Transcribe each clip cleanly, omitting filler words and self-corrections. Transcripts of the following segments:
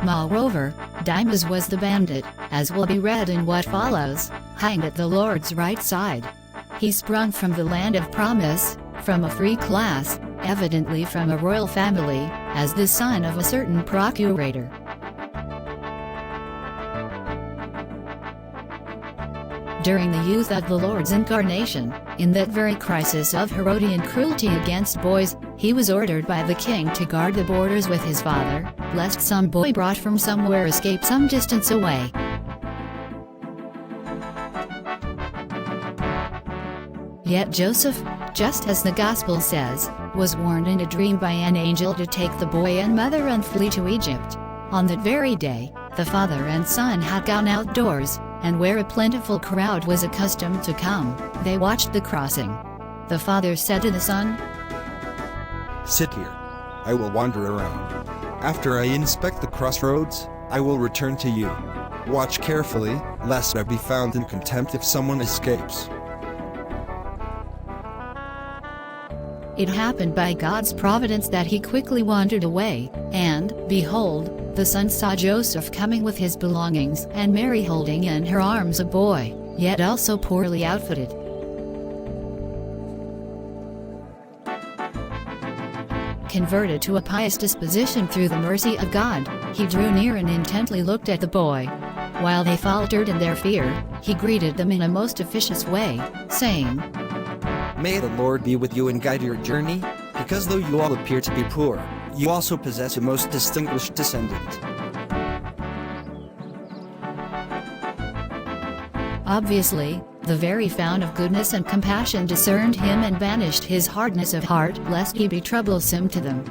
Moreover, Dimas was the bandit, as will be read in what follows, hanged at the Lord's right side. He sprung from the land of promise, from a free class, evidently from a royal family, as the son of a certain procurator. During the youth of the Lord's incarnation, in that very crisis of Herodian cruelty against boys, he was ordered by the king to guard the borders with his father, lest some boy brought from somewhere escape some distance away. Yet Joseph, just as the Gospel says, was warned in a dream by an angel to take the boy and mother and flee to Egypt. On that very day, the father and son had gone outdoors, and where a plentiful crowd was accustomed to come, they watched the crossing. The father said to the son, "Sit here. I will wander around. After I inspect the crossroads, I will return to you. Watch carefully, lest I be found in contempt if someone escapes." It happened by God's providence that he quickly wandered away, and, behold, the son saw Joseph coming with his belongings and Mary holding in her arms a boy, yet also poorly outfitted. Converted to a pious disposition through the mercy of God, he drew near and intently looked at the boy. While they faltered in their fear, he greeted them in a most officious way, saying, "May the Lord be with you and guide your journey, because though you all appear to be poor, you also possess a most distinguished descendant." Obviously, the very fount of goodness and compassion discerned him and banished his hardness of heart lest he be troublesome to them.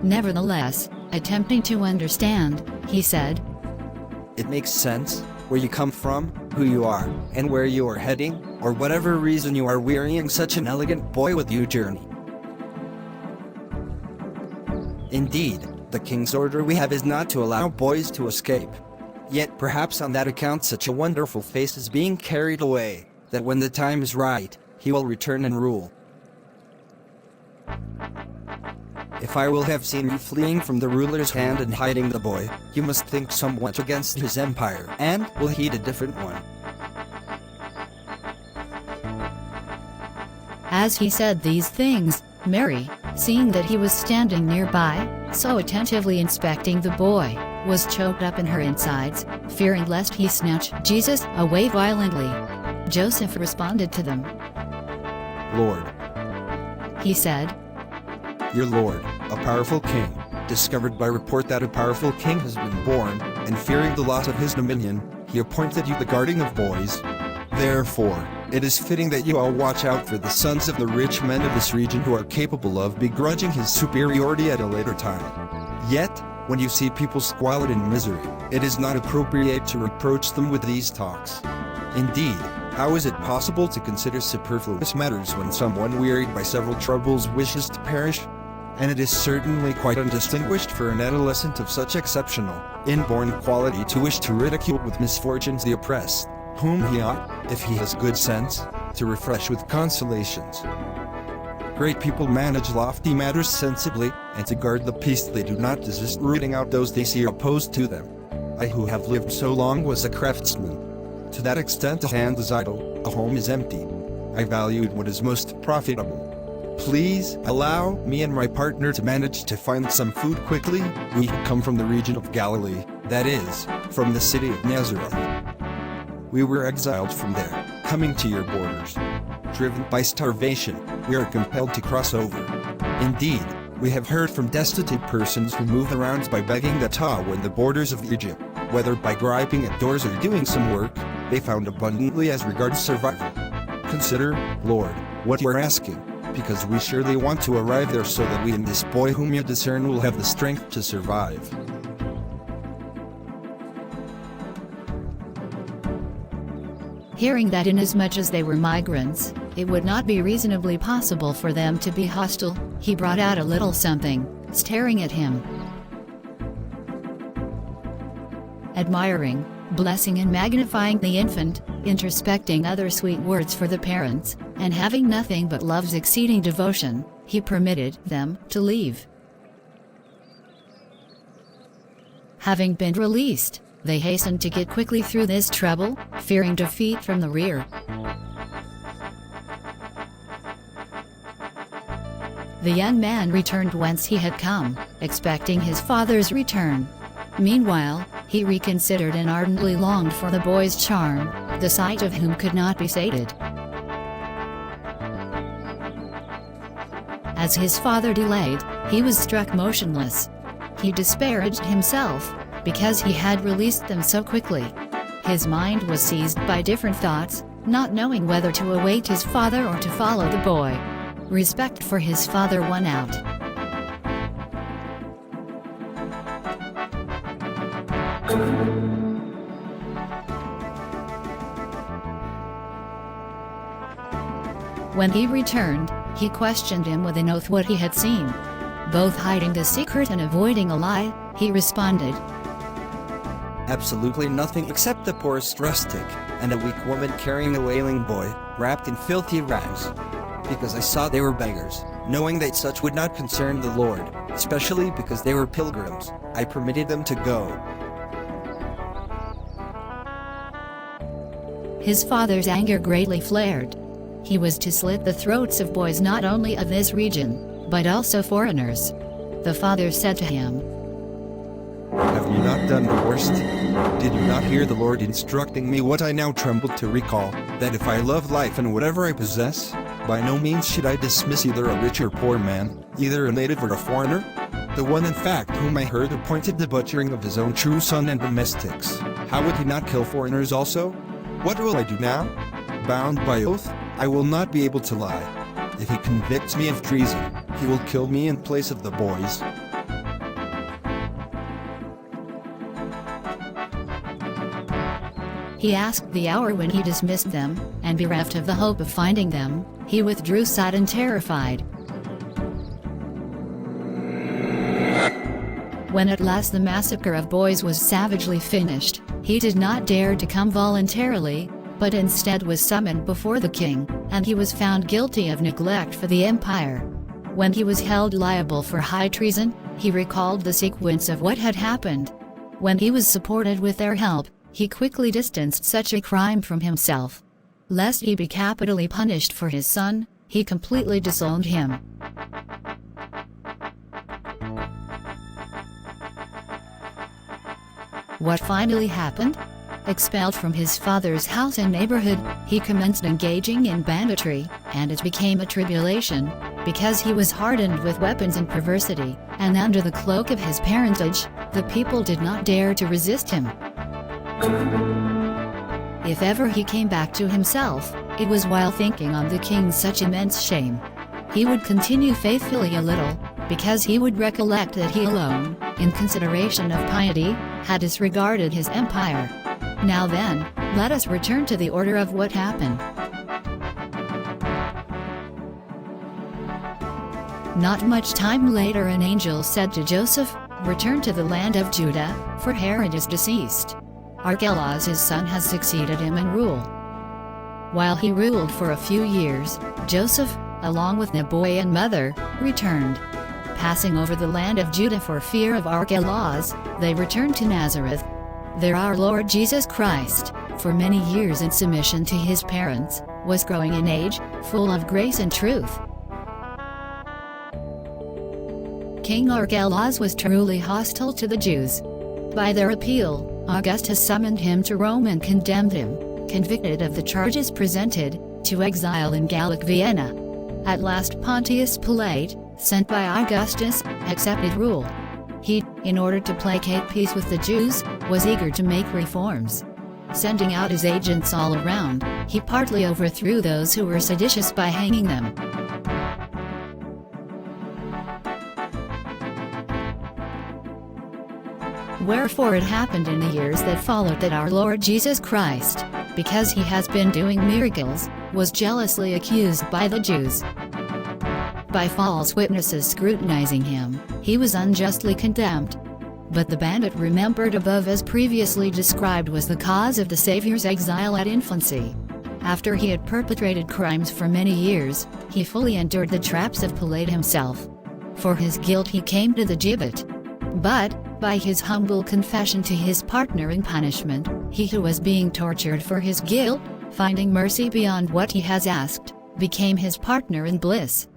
Nevertheless, attempting to understand, he said, "It makes sense, where you come from, who you are, and where you are heading, or whatever reason you are wearying such an elegant boy with you journey. Indeed, the king's order we have is not to allow boys to escape. Yet perhaps on that account such a wonderful face is being carried away, that when the time is right, he will return and rule. If I will have seen you fleeing from the ruler's hand and hiding the boy, you must think somewhat against his empire, and will heed a different one." As he said these things, Mary, seeing that he was standing nearby, so attentively inspecting the boy, was choked up in her insides, fearing lest he snatch Jesus away violently. Joseph responded to them, "Lord," he said, "your Lord, a powerful king, discovered by report that a powerful king has been born, and fearing the loss of his dominion, he appointed you the guardian of boys. Therefore, it is fitting that you all watch out for the sons of the rich men of this region who are capable of begrudging his superiority at a later time. Yet, when you see people squalid in misery, it is not appropriate to reproach them with these talks. Indeed, how is it possible to consider superfluous matters when someone wearied by several troubles wishes to perish? And it is certainly quite undistinguished for an adolescent of such exceptional, inborn quality to wish to ridicule with misfortunes the oppressed, whom he ought, if he has good sense, to refresh with consolations. Great people manage lofty matters sensibly, and to guard the peace they do not desist rooting out those they see opposed to them. I who have lived so long was a craftsman. To that extent a hand is idle, a home is empty. I valued what is most profitable. Please allow me and my partner to manage to find some food quickly. We come from the region of Galilee, that is, from the city of Nazareth. We were exiled from there, coming to your borders. Driven by starvation, we are compelled to cross over. Indeed, we have heard from destitute persons who move around by begging the tar when the borders of Egypt, whether by griping at doors or doing some work, they found abundantly as regards survival. Consider, Lord, what you are asking, because we surely want to arrive there so that we and this boy whom you discern will have the strength to survive." Hearing that inasmuch as they were migrants, it would not be reasonably possible for them to be hostile, he brought out a little something, staring at him, admiring, blessing and magnifying the infant, introspecting other sweet words for the parents, and having nothing but love's exceeding devotion, he permitted them to leave. Having been released, they hastened to get quickly through this trouble, fearing defeat from the rear. The young man returned whence he had come, expecting his father's return. Meanwhile, he reconsidered and ardently longed for the boy's charm, the sight of whom could not be sated. As his father delayed, he was struck motionless. He disparaged himself, because he had released them so quickly. His mind was seized by different thoughts, not knowing whether to await his father or to follow the boy. Respect for his father won out. When he returned, he questioned him with an oath what he had seen. Both hiding the secret and avoiding a lie, he responded, Absolutely nothing except the poorest rustic, and a weak woman carrying a wailing boy, wrapped in filthy rags. Because I saw they were beggars, knowing that such would not concern the Lord, especially because they were pilgrims, I permitted them to go. His father's anger greatly flared. He was to slit the throats of boys not only of this region, but also foreigners. The father said to him, Have you not done the worst? Did you not hear the Lord instructing me what I now tremble to recall, that if I love life and whatever I possess, by no means should I dismiss either a rich or poor man, either a native or a foreigner? The one in fact whom I heard appointed the butchering of his own true son and domestics. How would he not kill foreigners also? What will I do now? Bound by oath, I will not be able to lie. If he convicts me of treason, he will kill me in place of the boys. He asked the hour when he dismissed them, and bereft of the hope of finding them, he withdrew sad and terrified. When at last the massacre of boys was savagely finished, he did not dare to come voluntarily, but instead was summoned before the king, and he was found guilty of neglect for the empire. When he was held liable for high treason, he recalled the sequence of what had happened. When he was supported with their help, he quickly distanced such a crime from himself. Lest he be capitally punished for his son, he completely disowned him. What finally happened? Expelled from his father's house and neighborhood, he commenced engaging in banditry, and it became a tribulation, because he was hardened with weapons and perversity, and under the cloak of his parentage, the people did not dare to resist him. If ever he came back to himself, it was while thinking on the king's such immense shame. He would continue faithfully a little, because he would recollect that he alone, in consideration of piety, had disregarded his empire. Now then, let us return to the order of what happened. Not much time later an angel said to Joseph, Return to the land of Judah, for Herod is deceased. Archelaus his son has succeeded him in rule. While he ruled for a few years, Joseph, along with the boy and mother, returned. Passing over the land of Judah for fear of Archelaus, they returned to Nazareth. There our Lord Jesus Christ, for many years in submission to his parents, was growing in age, full of grace and truth. King Archelaus was truly hostile to the Jews. By their appeal, Augustus summoned him to Rome and condemned him, convicted of the charges presented, to exile in Gallic Vienna. At last Pontius Pilate, sent by Augustus, accepted rule. He, in order to placate peace with the Jews, was eager to make reforms. Sending out his agents all around, he partly overthrew those who were seditious by hanging them. Wherefore it happened in the years that followed that our Lord Jesus Christ, because he has been doing miracles, was jealously accused by the Jews. By false witnesses scrutinizing him, he was unjustly condemned. But the bandit remembered above as previously described was the cause of the Savior's exile at infancy. After he had perpetrated crimes for many years, he fully endured the traps of Pilate himself. For his guilt he came to the gibbet. But, by his humble confession to his partner in punishment, he who was being tortured for his guilt, finding mercy beyond what he has asked, became his partner in bliss.